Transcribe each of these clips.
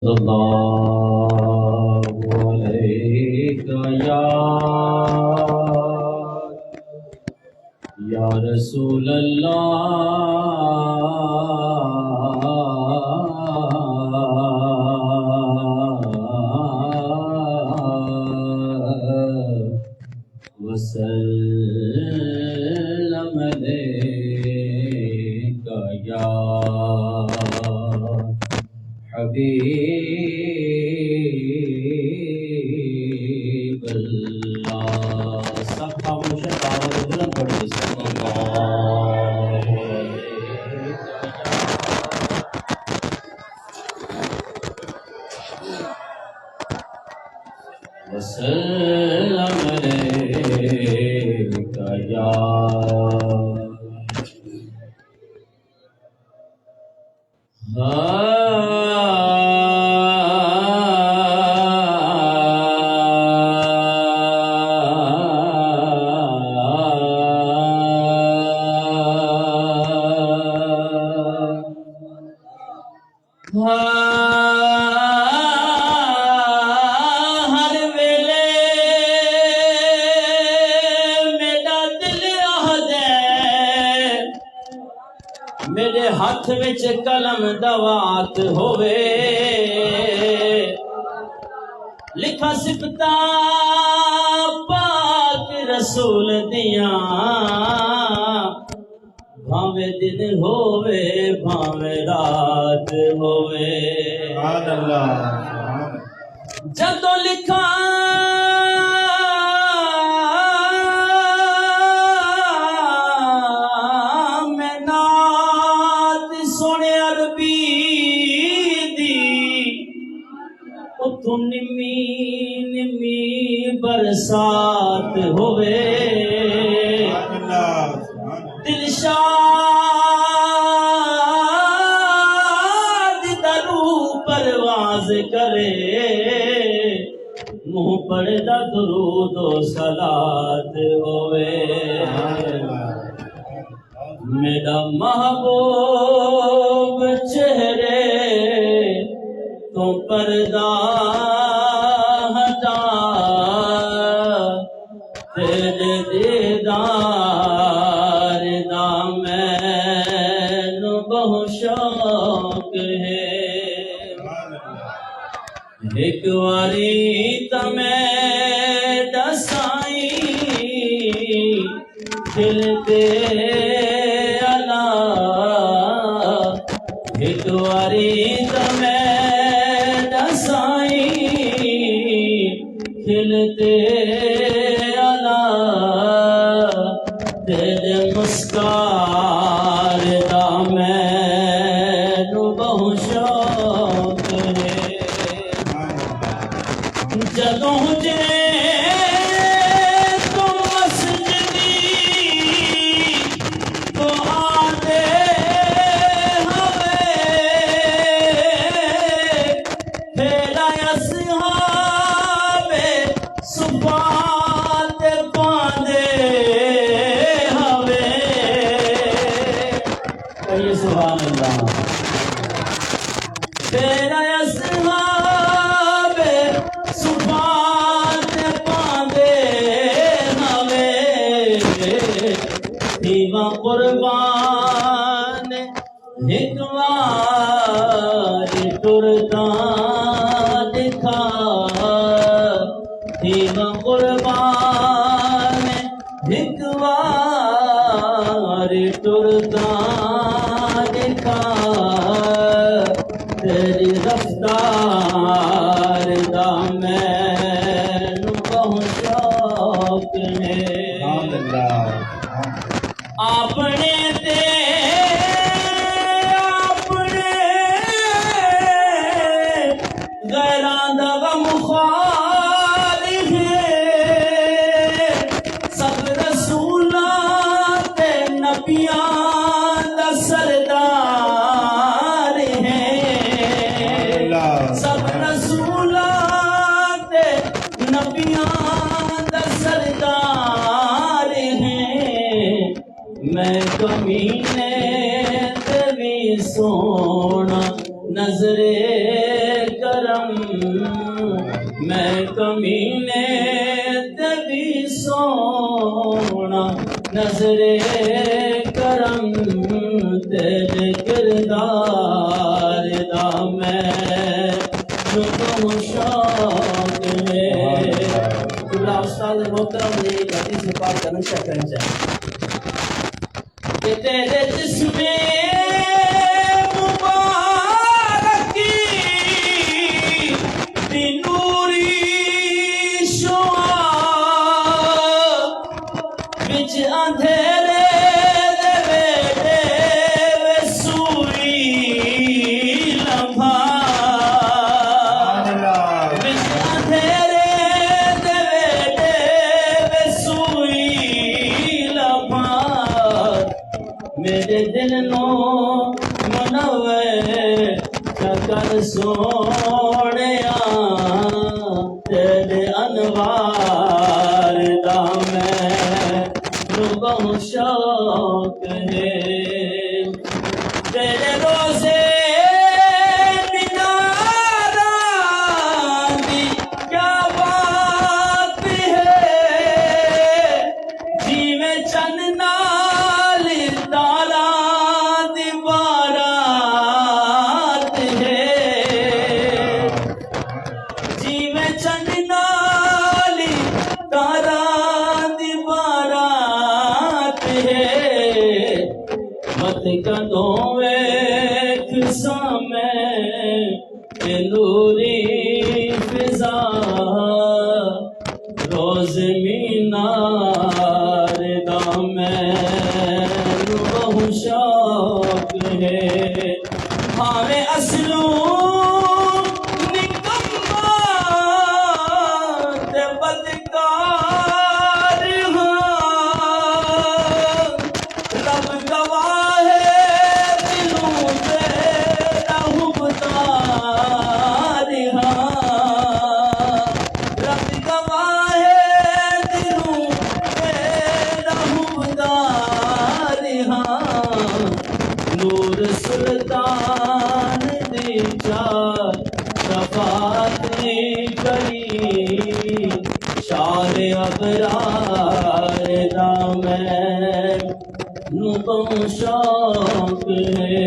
सल्लल्लाहु अलैहि या रसूल अल्लाह वसल्लम अलैका या हबीब अल्लाह। सब खामोश है, आवाज़ बुलंद पड़ेगी। सल्लल्लाहु अलैहि वसल्लम अलैका या हर वेले मेरा दिल आहदे, मेरे हाथ विच कलम दवात होवे, लिखा सिफता पाक रसूल दिया, भावे दिन होवे भावे रात होवे। जदों लिखा मैं नात सोने अरबी दी, उतों निमी निमी बरसात होवे, दिलशाद दरू परवाज करे, मुँह पड़दा दुरूद सलात होवे। मेरा महबूब चेहरे तो पर्दा हटा, तेरे दीदार दा मैनू बहुत शौक है। एक बारी तमें दसाई खिलते अला, एक बारी तमें दसाई खिलते अला, तेरे मुस्कार दा मैनू बहुत शौक है। जदों जे तो मस्जिदी तो आदे हवे, फेरा असहाबे सुफात पांदे हवे। कहिए सुभान अल्लाह। फेरा असहाबे सुफात पांदे हवे, दीवा कुर्बान एक बार टुरदा दिखा, दीवा कुर्बान एक बार टुरदा दिखा, तेरी रफ्तार दा मैनू बहुत शौक है। अपने ते अपने गैरां दा गम खालिक है, सब रसूलां ते नबियां दा सरदार है, सब रसूलां ते नबियां दा सरदार है। मैं कमीने ते भी सोना नजरे कर करम मैं कमीने ते भी सोना नजरे करम तेरे किरदार दा मैं नुको शौक है। खुला उस्ताद मोहतरम ने एक हदीस पाक का नक्शा करना चाहिए कि तेरे जिस्मे अंधेरे दे बेटे वे सूरी लम्हा विच अंधेरे दे बेटे वे सूरी लम्हा मेरे दिल नो मनवे चकर सोनिया तेरे अनवार दा बहुत शौक है। तेरे रोज़े निगारा दी क्या बात है जीवे चन नाल तारा दी बारात है जीवे चन नाल तारा मत कदों वेख सामे नूरी फिजा रोज मीनार दा मैनू बहु शौक है। भावे असलू निकम्मा ते बदकार रब गवाह दिलों पे हुबदार रब गवाह दिलों पे हुबदार नूर सुल्तान दी चार शफात करी शार अबरार दा मैं नुको शौक है।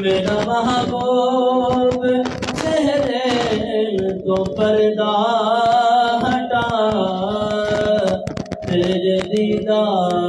मेरा महबूब चेहरे तो पर्दा हटा तेरे दीदार